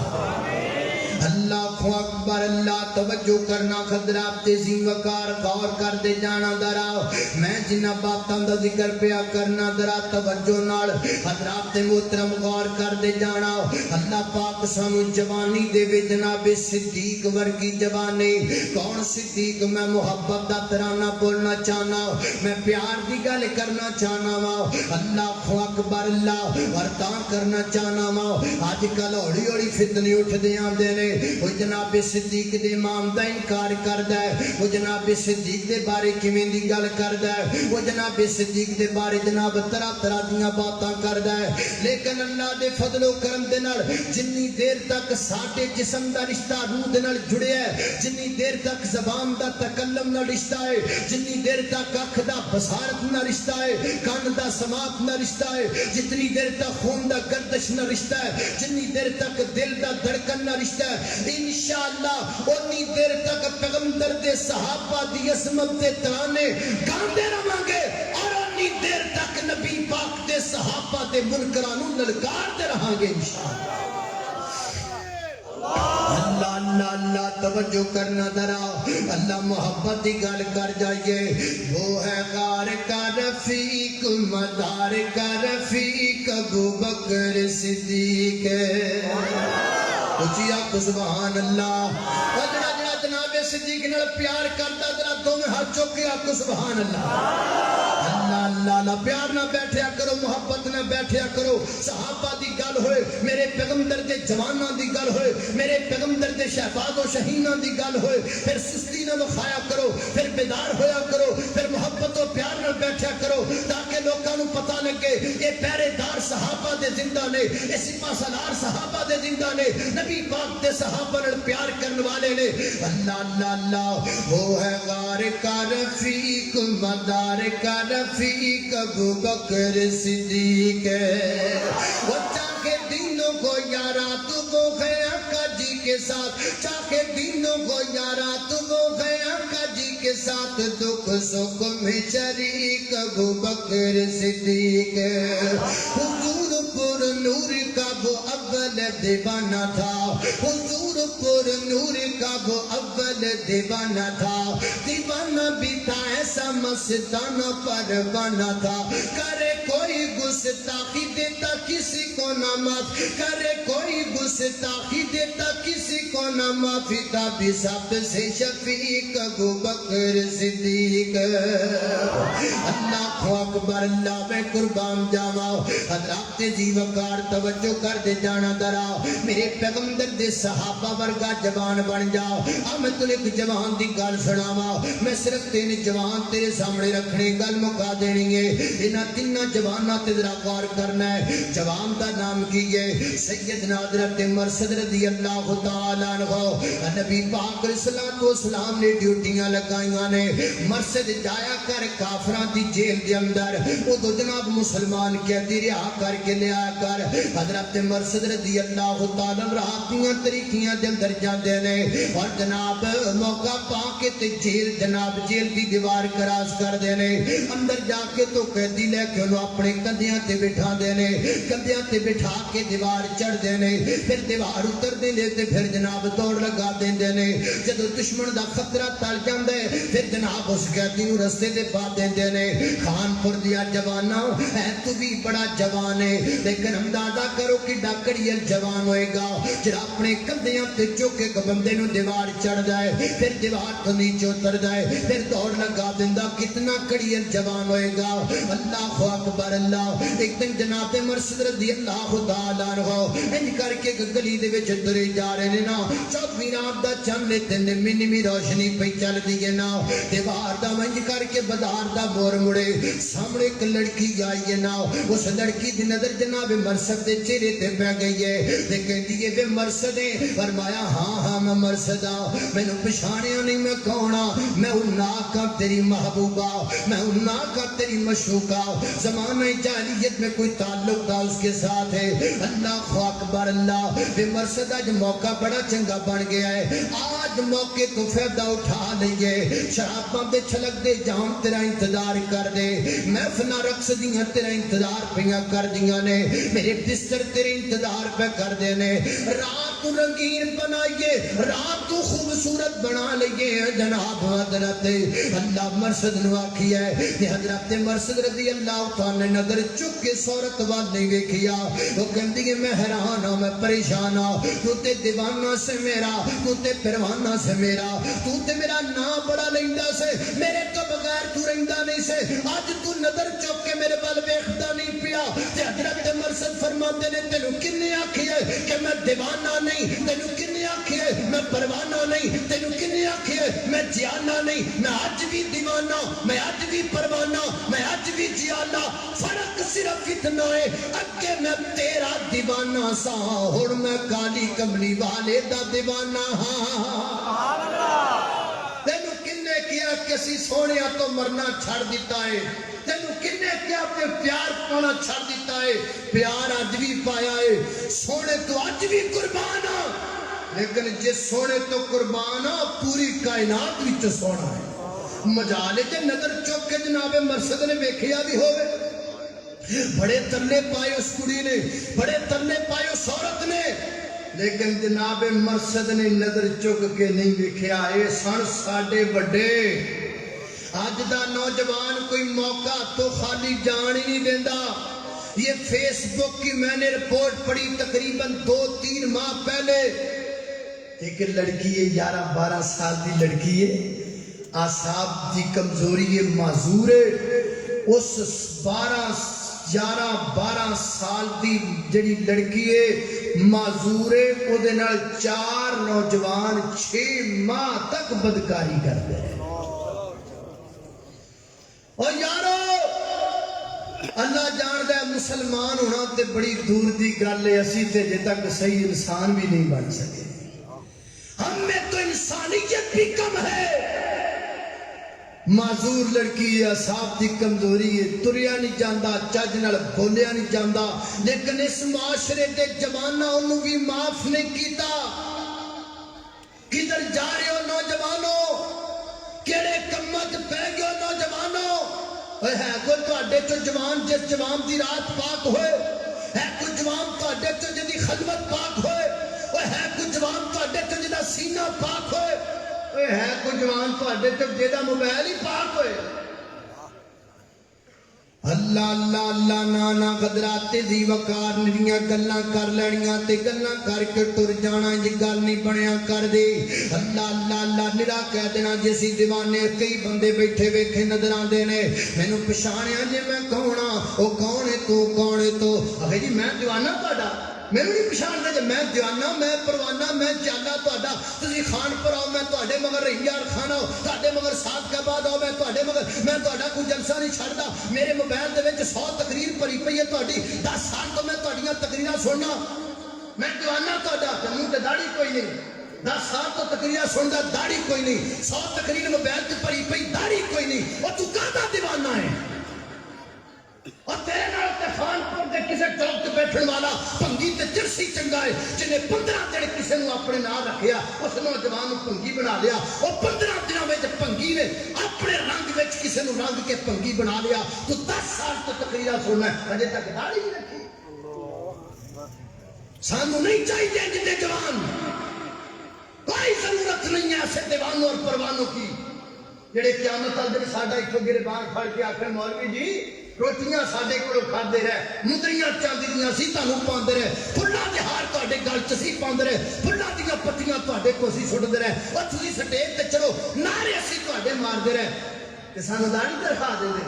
اللہ اکبر اللہ توجہ کرنا خضرات تیزی وقار غور کر دے جانا دراؤ میں جنہ باتاں دا ذکر پیا کرنا درا توجہ نال حضرات محترم غور کر دے جانا اللہ پاک سانو جوانی دے وے جناب صدیق ورگی جوانی کون صدیق میں محبت دا ترانہ بولنا چاہنا میں پیار دی گل کرنا چاہنا وا اللہ اکبر اللہ ورتاں کرنا چاہنا وا آج کل ہوڑی ہوڑی فتنے اٹھ دے آندے نے وہ جناب صدیق دے امام دا انکار کردا ہے وہ جناب صدیق دے بارے کیویں دی گل کردا ہے وہ جناب صدیق دے بارے جناب طرح طرح دیاں باتاں کردا ہے لیکن اللہ دے فضل و کرم دے نال جنی دیر تک ساڈے جسم دا رشتہ روح دے نال جڑیا ہے جنی دیر تک زبان دا تکلم نال رشتہ ہے جنی دیر تک اکھ دا بصارت نال رشتہ ہے کان دا سماعت نال رشتہ ہے جتنی دیر تک خون دا گردش نال رشتہ ہے جنی دیر تک دل دا دھڑکن نال رشتہ ہے انشاءاللہ اتنی دیر تک پیغمبر دے صحابہ دی عظمت دے ترانے گاندے رہاں گے اور اتنی دیر تک نبی پاک دے صحابہ دے منکراں نوں للکار دے رہاں گے انشاءاللہ اللہ اللہ اللہ توجہ کرنا ذرا اللہ محبت کی گل کر جائیے وہ ہے غار کا رفیق مدار کا رفیق ابو بکر صدیق اچھی آپ سبحان اللہ جڑا جڑا جناب صدیق نال پیار کرتا ذرا دونوں ہاتھ چوک کے آپ سبحان اللہ اللہ اللہ اللہ پیار نہ بیٹھیا کرو محبت نہ بیٹھیا کرو صحابہ دی گل ہوئے میرے پیغمبر دے جواناں دی گل ہوئے میرے پیغمبر دے شہباز و شہیناں دی گل ہوئے پھر سستی نہ وکھایا کرو پھر بیدار ہویا کرو پھر محبت و پیار نہ بیٹھیا کرو تاکہ لوگاں نو پتہ لگے یہ پہرے دار صحابہ دے زندہ نے یہ سپاہ سالار صحابہ دے زندہ نے نبی پاک دے صحابہ نے پیار کرنے والے نے اللہ اللہ اللہ وہ ہے غار کا رفیق مدار کا رفیق ابو بکر صدیق وہ چاہے دینوں کو یارا تو وہ ہے آقا جی کے ساتھ چاہے دینوں کو یارا تو وہ ہے آقا جی کے ساتھ دکھ سکھ میں شریک ابو بکر صدیق حضور پر نور کا وہ اول دیوانہ تھا حضور پر نور کا وہ اول دیوانہ تھا دیوانہ بھی تھا ایسا مستانہ پروانہ تھا کرے کوئی گستاخی دیتا کسی کو نہ معاف کرے کوئی گستاخی دیتا کسی کو نہ معافی تھا بھی سب سے شفیق ابو بکر صدیق اللہ اکبر اللہ میں قربان جاواں حضرات جی وقار توجہ کر دے جانا درا میرے پیغمبر دے صحابہ ورگا جوان بن جاؤ میں تجھے ایک جوان دی گل سناواں میں صرف تین جوان تیرے سامنے رکھنے گل مکا دینی ہے انہاں تین جواناں تے ذرا غور کرنا ہے جوان دا نام کی ہے سیدنا حضرت مرثد رضی اللہ تعالی عنہ نبی پاک علیہ الصلوۃ والسلام نے ڈیوٹیاں لگائیاں نے مرثد جایا کر کافراں دی جیل دے اندر او دو جناب مسلمان کہتی رہا کر کے لیا کر حضرت مرثد رضی اللہ تعالی عنہ راحتیاں طریقیاں دے اندر جاندے نے اور جناب موقع پا کے تے جیل جناب جیل دی دیوار کراس کر دے نے اندر جا کے تو قیدی لے کے انہوں اپنے کندیاں تے بٹھا دے نے کندیاں تے بٹھا کے دیوار چڑھ دے نے پھر دیوار اتر دے نے تے پھر جناب دوڑ لگا دے نے جدو دشمن دا خطرہ ٹل جاندے پھر جناب اس قیدی نوں رستے تے پا دے نے خان پور دیا جوانا ہے تو بھی بڑا جوان ہے لیکن اندازہ کرو کہ ڈاکڑی جوان ہوئے گا جڑا اپنے کندیاں تے چوکے بندے نو دیوار چڑھ جائے پھر دیوار تو نیچے اتر جائے پھر دوڑ لگا دیندا کتنا کڑیل جوان ہوئے گا اللہ اکبر اللہ ایک دن جناب مرثد رضی اللہ تعالی عنہ انج کر کے گلی دے وچ ترے جا رہے نے نا چوتھی رات دا چن تے نمی نمی روشنی پئی چل دی ہے نا دیوار دا انج کر کے بازار دا مور مڑے سامنے ایک لڑکی آئی ہے نا اس لڑکی دی نظر جناب مرثد دے چہرے تے پہ گئی ہے تے کہندی ہے وے مرثد فرمایا ہاں ہاں میں مرثد ہاں مینوں پہچانیا نہیں میں کون ہاں میں اناک ہاں تیری محبوبہ میں اناک ہاں تیری مشوقہ زمانہ جاہلیت میں کوئی تعلق تھا اس کے ساتھ ہے اللہ اکبر اللہ وے مرثد آج موقع بڑا چنگا بن گیا ہے آج موقع کو فائدہ اٹھا لئیے شراباں دے چھلک دے جام تیرا انتظار کر دے محفلہ رقص دیاں تیرا انتظار پیاں کر دیاں نے میرے بستر تیرے انتظار پہ کر دے نے رات رنگین بنائیے رات کو خوبصورت بنا لئیے جناب حضرت اللہ مرثد نو آکھی ہے کہ حضرت مرثد رضی اللہ تعالی نظر چک کے صورت وال نہیں ویکھیا وہ کہندی ہے میں حیران ہوں میں پریشان ہوں تو تے دیوانہ سے میرا تو تے پروانہ سے میرا تو تے میرا نام بڑا لیندا سے میرے تو بغیر تو رہندا نہیں سے آج تو نظر چک کے میرے بال ویکھدا نہیں پیا تے حضرت مرثد فرماتے نے تینوں کنے آکھی ہے کہ میں دیوانہ نہیں تینوں کنے آکھی ہے میں پروانہ نہیں تینوں کنے آکھی ہے میں جیانہ نہیں میں آج بھی دیوانہ میں آج بھی پروانہ میں آج بھی جیانہ فرق صرف اتنا ہے اگے میں تیرا دیوانہ سا ہن میں کالی کملی والے دا دیوانہ ہاں تینوں کنے کیا کسی سونے تو مرنا چھڑ دیتا ہے تینوں کنے کیا تے پیار پانا چھڑ دیتا ہے پیار اج بھی پایا ہے سونے تو اج بھی قربان ہاں لیکن جس سونے تو قربان ہاں پوری کائنات وچ سونا ہے مجالے تے نظر چوک کے جناب مرثد نے ویکھیا بھی ہوے بڑے ترلے پائے اس کڑی نے بڑے ترلے پائے اس عورت نے لیکن جناب مرثد نے نظر چک کے نہیں ویکھیا اے سن ساڈے بڑے آج دا نوجوان کوئی موقع تو خالی جان ہی نہیں دیندا یہ فیس بک کی میں نے رپورٹ پڑھی تقریباً 2-3 ماہ پہلے ایک لڑکی ہے 11-12 سال دی لڑکی ہے آساب دی کمزوری ہے معذور ہے اس 12 سال دی جڑی لڑکی ہے معذور ہے، او دے نال 4 نوجوان 6 ماہ تک بدکاری کرتے ہیں۔ اور یارو اللہ جاندہ ہے مسلمان ہونا تے بڑی دور دی گل ہے، اسی تے جے تک صحیح انسان بھی نہیں بن سکے۔ ہم میں تو انسانیت بھی کم ہے۔ معذور لڑکی ہے، اصحاب دی کمزوری ہے، تریا نہیں جاندہ، چج نال بولیا نہیں جاندہ، لیکن اس معاشرے دے جواناں انہوں بھی معاف نہیں کیتا۔ کدھر جا رہے ہو نوجوانوں؟ کیڑے کمت پہ گئے ہو نوجوانوں؟ ہے کوئی تواڈے چو جوان جس جوان دی رات پاک ہوئے؟ ہے کوئی جوان تواڈے چو جدی خلوت پاک ہوئے؟ ہے کوئی جوان تواڈے چو جدا سینہ پاک ہوئے؟ ہے کوئی جوان تواڈے چو جدا موبائل ہی پاک ہوئے؟ اللہ اللہ اللہ نانا قدراتے دی وقار نڑیاں گلاں کر لڑیاں تے گلاں کر کے ٹر جانا جی گل نہیں بنیا کر دے۔ اللہ اللہ اللہ نرا کہہ دینا جیسی دیوانے کئی بندے بیٹھے ویکھے نظر آندے نے، مینوں پچھانیا جی میں کون ہاں؟ او کون ہے تو کون ہے تو؟ آخے جی میں دیوانہ تہاڈا، مینوں نہیں پچھاندا جی میں دیوانہ میں پروانہ میں چالا تہاڈا، تسی خان پر آؤ میں تہاڈے مگر رہیار خان آؤ، تہاڈے مگر ساتھ کے بعد آؤ میں تہاڈے مگر میں تہاڈا کوئی جلسہ نہیں چھڑدا، میرے موبائل دے وچ 100 تقریر بھری پئی ہے تہاڈی، 10 سال تو میں تہاڈیاں تقریراں سننا، میں دیوانہ تہاڈا تے منہ تے داڑھی کوئی نہیں، 10 سال تو تقریراں سندا داڑھی کوئی نہیں، 100 تقریر موبائل تے بھری پئی داڑھی کوئی نہیں، او تو کہدا دیوانہ ہے؟ اور تیرے نال تے خان پور دے کسے چوک تے بیٹھن والا پنگی تے چرسی چنگا ہے جنہیں 15 دن کسے نو اپنے نال رکھیا، اس نوجوان پنگی بنا لیا، اور 15 دنوں وچ پنگی نے اپنے رنگ وچ کسے نو رنگ کے پنگی بنا لیا۔ تو 10 سال تو تقریرا سننا ہے، اجے تک داڑھی نہیں رکھی۔ سانو نہیں چاہیے جتنے جوان، کوئی ضرورت نہیں ہے ایسے دیوانوں اور پروانوں کی جڑے قیامت والے دن ساڈا ایتھوں گربان پھڑ کے آکھن مولوی جی روٹیاں ساڈے کولوں کھاندے رہے، مدریاں چاندی دیاں سی تانوں پاندے رہے، پھلاں دے ہار تہاڈے گل چ سی پاندے رہے، پھلاں دیاں پتیاں تہاڈے کول سی سٹدے رہے، اور تسی سٹیج تے چلو نعرے اسی تہاڈے ماردے رہے تے سانوں داڑھی تے رکھا دیندے،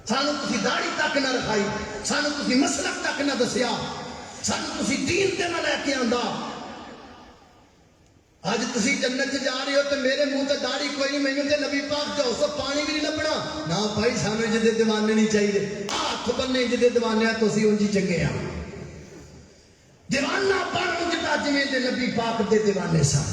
سانوں تسی داڑھی تک نہ رکھائی، سانوں تسی مسلک تک نہ دسیا، سانوں تسی دین تے نہ لے کے آندا۔ آج تسی جنت جا رہے ہو تو میرے منہ تے داڑھی کوئی نہیں، مینوں تے نبی پاک جو سو پانی بھی نہیں لبنا نہ بھائی، سانوں جدے دیوانے نہیں چاہیے، ہاتھ بننے جدے دیوانے تو اسی انجی چنگے ہاں، دیوانہ بن جدا جویں دے نبی پاک دے دیوانے سن۔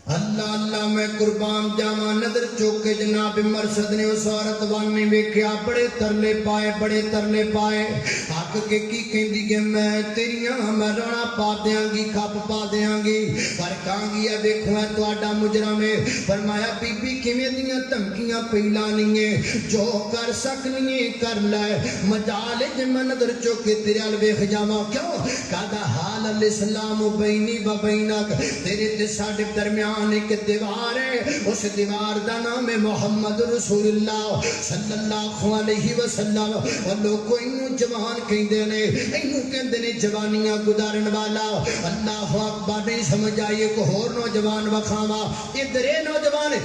اللہ اللہ میں قربان جاواں، نظر چوکے جناب مرشد نے اس عورت وال نہیں ویکھیا، بڑے ترلے پائے بڑے ترلے پائے، حق کے کی کہندی کہ میں تیریاں میں رونا پا دیاں گی کھپ پا دیاں گی، پر کہاں گی ہے ویکھو ہے تہاڈا مجرم ہے۔ فرمایا بی بی کیویں دیاں دھمکیاں پئی لانی ہے، جو کر سکنی ہے کر لے، مجال جے میں نظر چوکے تیرے ال ویکھ جاواں، کیوں کہدا حال الاسلام بینی و بینک، تیرے تے ساڈے درمیان ایک دیوار ہے، اس دیوار دا نام ہے محمد رسول اللہ صلی اللہ علیہ وسلم، اور لوگوں انہوں جوان کہندے نے، انہوں کہندے نے جوانیاں گزارن والا۔ اللہ اکبر، نہیں سمجھ آئیے کو ہور نوجوان وکھاواں، ادھر اے نوجوان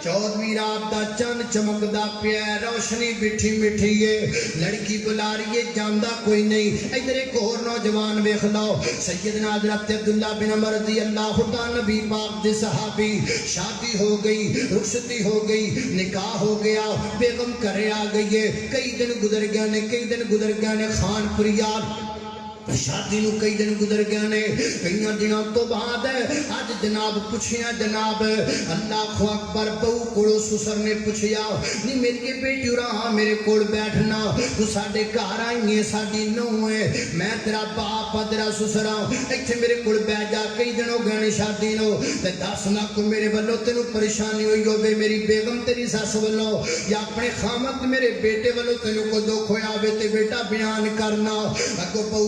14ویں رات دا چند چمکدا پیا، روشنی میٹھی میٹھی ہے، لڑکی بلا رہی ہے جاندا کوئی نہیں، ادھر ایک اور نوجوان ویکھ لو، سیدنا حضرت عبداللہ بن عمر رضی اللہ تعالی نبی پاک دے صحابی، شادی ہو گئی، رخصتی ہو گئی، نکاح ہو گیا، بیگم کرے آ گئی ہے، کئی دن گزر گئے نے، کئی دن گزر گئے نے، خان پریاد شادی نو کئی دن گزر گئے نے، کئی دنوں تو بعد اج جناب پوچھیا، جناب اللہ اکبر، بہو کولو سسر نے پوچھیا، نہیں میری بیٹی رہا میرے کول بیٹھنا، تو ساڈے گھر آئی ہے، ساڈی نو ہے، میں تیرا باپ تیرا سسر ہاں، ایتھے میرے کول بیٹھ جا، کئی دن ہو گئے نے شادی نو، تے دس نہ کو میرے ولوں تینوں پریشانی ہوئی ہوے، میری بیگم تیری سس ولوں یا اپنے خامد میرے بیٹے ولوں تینوں کو دکھ ہویا ہوے تے بیٹا بیان کرنا، اگوں بہو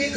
1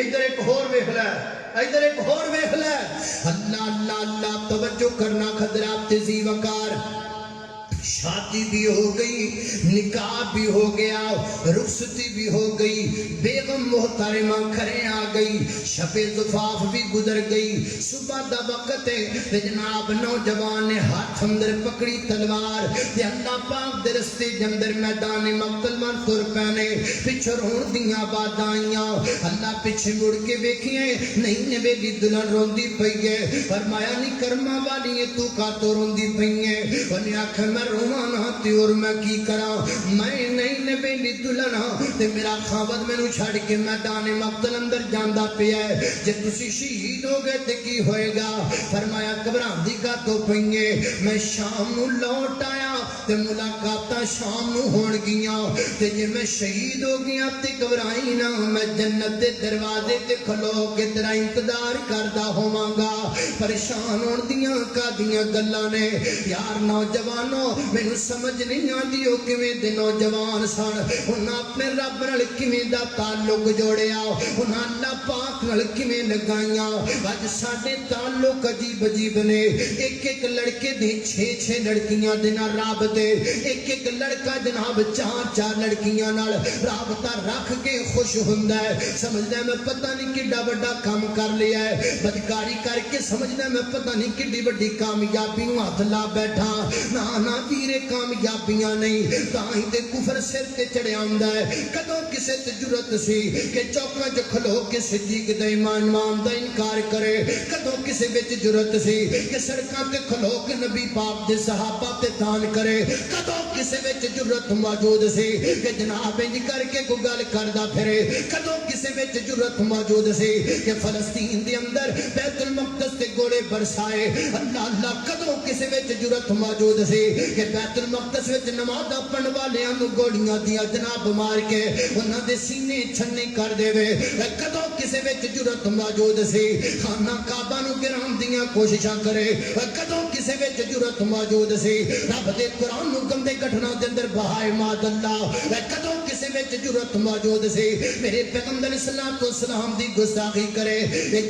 ادھر ایک اور ویکھ لے ادھر ایک اور ویکھ لے اللہ اللہ اللہ توجہ کرنا حضرات ذی وقار شادی بھی ہو گئی نکاح بھی ہو گیا رخصتی بھی ہو گئی بیگم محترمہ گھریں آ گئی شب زفاف بھی گزر گئی صبح دا وقت ہے جناب نوجوان نے ہاتھ اندر پکڑی تلوار تے اللہ پاک دے رستے دے اندر میدان مقتل من تر پینے پچھے رون دیاں آوازاں آئیاں اللہ پیچھے مڑ کے ویکھیے نہیں نویلی دلہن روندی پئی ہے فرمایا نہیں کرما والی تو کا تو روندی پئی ہے انہیں آکھا میں روانا تے اور میں کی کرا میں نہیں نبیلی دلنا تے میرا خاوت میں نو چھڑ کے میدان مقتل اندر جاندہ پیا ہے جے تسی شہید ہو گئے تے کی ہوئے گا فرمایا قبران دی کا تو پئیے میں شام نو لوٹ آیا تے ملاقاتاں شام نو ہون گیاں تے جے میں شہید ہو گیا تے قبرائی نا میں جنت دے دروازے تے کھلو کے تیرا انتظار کردہ ہوواں گا پریشان ہون دیاں کا دیاں گلاں نے یار نوجوانوں میں نو سمجھ نہیں آدھی ہو کیویں دے نوجوان سن انہاں اپنے رب نال کیویں دا تعلق جوڑیا انہاں اللہ پاک نال کیویں لگائیاں اج ساڈے تعلق عجیب عجیب نے ایک ایک لڑکے دی 6 لڑکیاں دے نال رابطے ایک ایک لڑکا جناب 4 لڑکیاں نال رابطہ رکھ کے خوش ہوندا ہے سمجھدا میں پتہ نہیں کڈا بڑا کام کر لیا ہے بدکاری کر کے سمجھدا میں پتہ نہیں کڈی بڑی کامیابی نو ہاتھ لا بیٹھا نہ تیرے کامیابیاں نہیں تاں تے کفر سر تے چڑھیا ہوندا ہے کدوں کسے تے جرت سی کہ چوکاں چ کھلو کے صدیق دے ایمان دا انکار کرے کدوں کسے وچ جرت سی کہ سڑکاں تے کھلو کے نبی پاک دے صحابہ تے تان کرے کدوں کسے وچ جرت موجود سی کہ جناب انج کر کے کوئی گل کردا پھرے کدوں کسے وچ جرت موجود سی کہ فلسطین دے اندر بیت المقدس تے گوڑے برسائے اللہ اللہ کدوں کسے وچ جرت موجود سی کہ بیت المقدس وچ نماز پڑھن والیاں نو گوڑیاں دیاں جناب مار کے انہاں دے سینے چھننے کر دے وے کدوں کسے وچ جرت موجود سی خانہ کعبہ نو گران دیاں کوششاں کرے کدوں کسے وچ جرت موجود سی رب دے قرآن نو گندے گھٹنا دے اندر بہائے ماد اللہ کدوں کسے وچ جرت موجود سی میرے پیغمبر صلی اللہ علیہ وسلم دی گستاخی کرے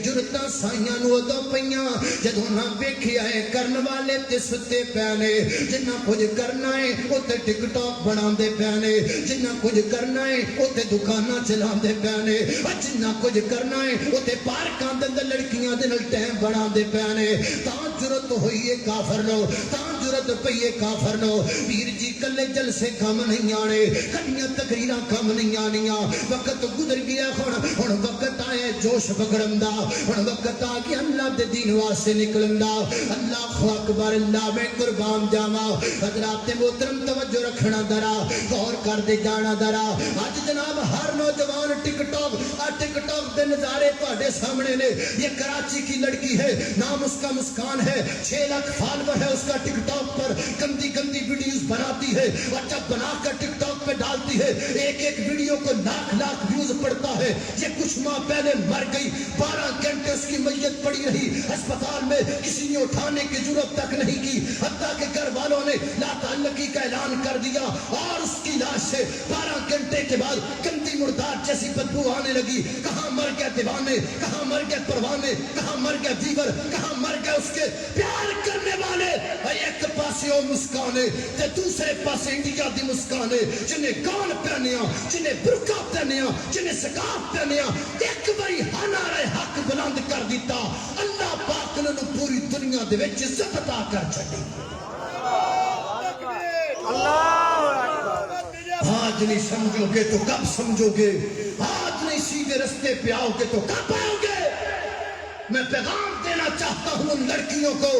جرتاں سائیاں نو ادوں پیاں جدوں نہ ویکھیا ہے کرن والے تے ستے پیانے جنہ کچھ کرنا ہے اوتے ٹک ٹاک بنا دے پیانے جنہ کچھ کرنا ہے اوتے دکاناں چلا دے پیانے جنہ کچھ کرنا ہے اوتے پارکاں دے اندر لڑکیاں دے نال ٹائم بنا دے پیانے تاں جرت ہوئی ہے کافر نو تاں جرت پئی ہے کافر نو پیر جی کلے جلسے کم نہیں آنے کھڑیاں تقریراں کم نہیں آنیاں وقت گزر گیا ہن وقت آیا جوش بگڑن دا ہن وقت آ گیا اللہ دے دین واسطے نکلن دا اللہ اکبر اللہ میں قربان جاواں حضرات محترم توجہ رکھنا درا غور کر دے جانا درا اج جناب ہر نوجوان ٹک ٹاک دے نظارے تہاڈے سامنے نے یہ کراچی کی لڑکی ہے نام اس کا مسکان ہے 6 لاکھ فالوور ہے اس کا ٹک ٹاک پر گندی ویڈیوز بناتی ہے اور جب بنا کر ٹک ٹاک پہ ڈالتی ہے ایک ویڈیو کو لاکھ ویوز پڑتا ہے یہ کچھ ماہ پہلے مر گئی 12 گھنٹے اس کی میت پڑی رہی اسپتال میں کسی نے اٹھانے کی ضرورت تک نہیں کی حتیٰ کہ گھر والوں نے لا تعلقی کا اعلان کر دیا اور اس کی لاش سے 12 گھنٹے کے بعد گندی مردار جیسی بدبو آنے لگی کہاں مر گیا دیوانے کہاں مر گیا پروانے کہاں مر گیا دیور کہاں مر گیا اس کے پیار کرنے والے ایک پاسے وہ مسکانے تے دوسرے پاسے انڈیا دی مسکانے جنہیں گون پہنیاں جنہیں برقع پہنیاں جنہیں سکاف پہنیاں ایک باری ہنارے حق بلند کر دیتا اللہ پاک نے پوری دنیا دے وچ عزت عطا کر چھڈی آج نہیں سمجھو گے تو کب سمجھو گے آج نہیں سیدھے رستے پہ آؤ گے تو کب آؤ گے میں پیغام دینا چاہتا ہوں ان لڑکیوں کو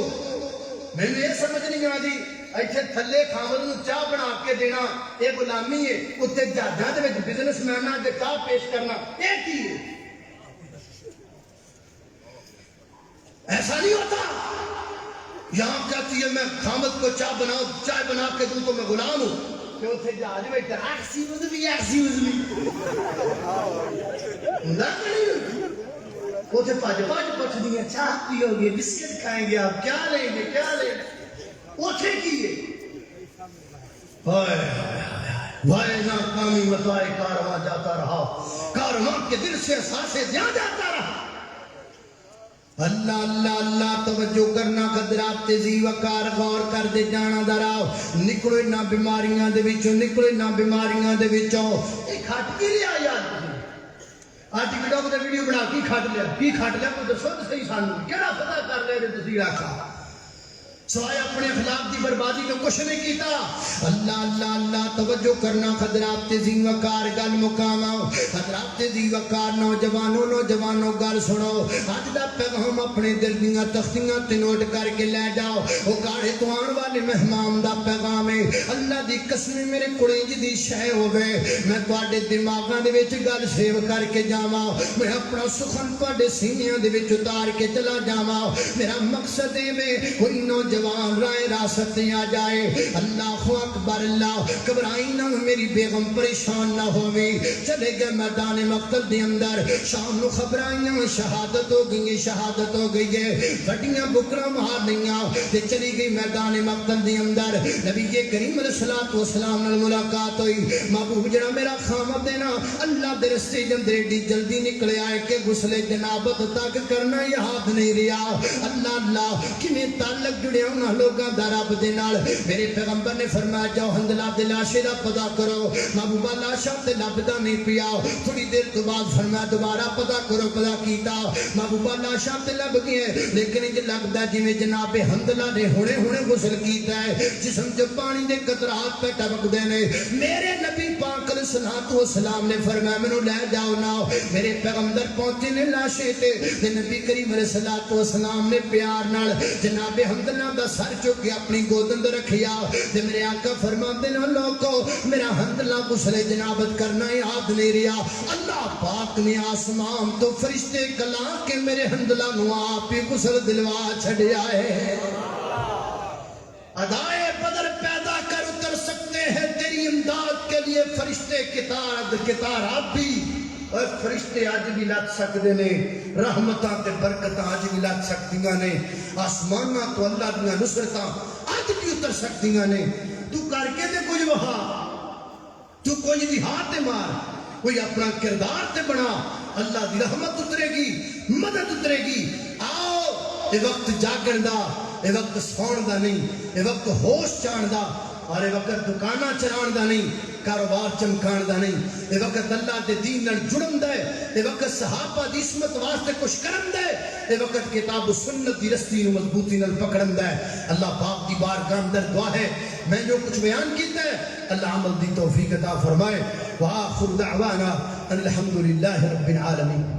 میں نے یہ سمجھ نہیں آدھی ایتھے تھلے کھاون نوں چاہ بنا کے دینا یہ غلامی ہے اتنے جہازاں دے وچ بزنس میناں دے چاہ پیش کرنا یہ کی ہے ایسا نہیں ہوتا یہاں کہتی ہے میں خامد کو چائے بنا کے دوں تو میں غلام ہوں کہ اتنے جہاز میں ایکسکیوز می ہوندا نہیں اتنے پاج پچھ دیا چاہ پیو گے بسکٹ کھائیں گے آپ کیا لیں گے اتنے کی ہے وائے ناکامی متائے کارواں جاتا رہا، کارواں کے دل سے احساسے جا جاتا رہا۔ اللہ اللہ اللہ توجہ کرنا قدرات تیزی وقار غور کر دے جانا دراؤ، نکلو نہ بیماریاں دے وچوں، نکلو نہ بیماریاں دے وچوں۔ ایک کھٹ کے لیا یاد آج ٹک ٹاک تے ویڈیو بنا کی کھٹ لیا کوئی دسو تے صحیح سانوں کیڑا پتہ کر لے تسی آکھا سوائے اپنے اخلاق دی بربادی تو کچھ نہیں کیتا۔ اللہ اللہ اللہ توجہ کرنا حضرات تیزی وقار گل مقاماؤ، حضرات تیزی وقار نوجوانوں گل سنو، آج دا پیغام اپنے دل دیاں تختیاں تے نوٹ کر کے لے جاؤ، وہ کاڑے تو آن والے مہمان دا پیغام ہے۔ اللہ دی قسم میرے کڑینج دی شے ہوے، میں تواڈے دماغاں دے وچ گل سیو کر کے جاواں، میں اپنا سخن تواڈے سینیاں دے وچ اتار کے چلا جاواں۔ میرا مقصد ہے کوئی نوجوان رائے راست آ جائے۔ اللہ اکبر اللہ، گھبرائی نہ میری بیگم پریشان نہ ہووے، چلے گئے میدان مقتل دے اندر، شام نو خبرائیاں شہادت ہو گئی ہے، بڑیاں بکرا مار لیاں تے چلی گئی میدان مقتل دے اندر۔ نبی کریم علیہ الصلوۃ والسلام نال ملاقات ہوئی، محبوب جڑا میرا خامد ہے نا، اللہ دے رستے جندے ایڈی جلدی نکلے آئے کہ غسل جنابت تک کرنا یاد نہیں رہا۔ اللہ اللہ کنے تعلق جڑے انہاں لوگاں دا رب دے نال۔ میرے پیغمبر نے فرمایا جاؤ حنظلہ دے لاشے دا پتہ کرو، محبوبہ لاشا تے لبدا نہیں پیا، تھوڑی دیر تو بعد فرمایا دوبارہ پتہ کرو، پتہ کیتا محبوبہ لاشا تے لب گئے، لیکن یہ لگدا جویں جناب حنظلہ نے ہونے غسل کیتا ہے، جسم جو پانی دے قطرات پہ ٹپکدے نے۔ میرے نبی پاک علیہ الصلوۃ والسلام نے فرمایا مینوں لے جاؤ نا۔ میرے پیغمبر پہنچے نے لاشے تے نبی کریم علیہ الصلوۃ والسلام نے پیار نال جناب حنظلہ دا سر چک کے اپنی گود اندر رکھیا تے میرے آقا فرماتے ہیں لوگو میرا حنظلہ غسل جنابت کرنا یاد نہیں رہا۔ اللہ پاک نے آسمان تو فرشتے کلا کے میرے حنظلہ نو آپ ہی غسل دلوا چھڑیا ہے۔ ادائے بدر پیدا کر اتر سکتے ہیں تیری امداد کے لیے فرشتے کتار آپ بھی، اور فرشتے آج بھی لگ سکتے نے، رحمتاں تے برکتاں آج بھی لگ سکتیاں نے، آسماناں تو اللہ دیاں نصرتاں آج بھی اتر سکتیاں نے۔ تو کر کے تے کچھ وہاں، تو کوئی دیہات تے مار، کوئی اپنا کردار تے بنا، اللہ دی رحمت اترے گی، مدد اترے گی۔ آؤ یہ وقت جاگن دا، یہ وقت سون دا نہیں، یہ وقت ہوش چان دا، اور یہ وقت دکانہ چران دا نہیں، کاروبار چمکان دا نہیں، یہ وقت اللہ دے دین نال جڑن دا ہے، یہ وقت صحابہ دی عصمت واسطے کچھ کرن دا ہے، یہ وقت کتاب و سنت دی رستی نو مضبوطی نال پکڑن دا ہے۔ اللہ پاک دی بارگاہ اندر دعا ہے میں جو کچھ بیان کیتا ہے اللہ عمل دی توفیق عطا فرمائے۔ وآخر دعوانا ان الحمدللہ رب العالمین۔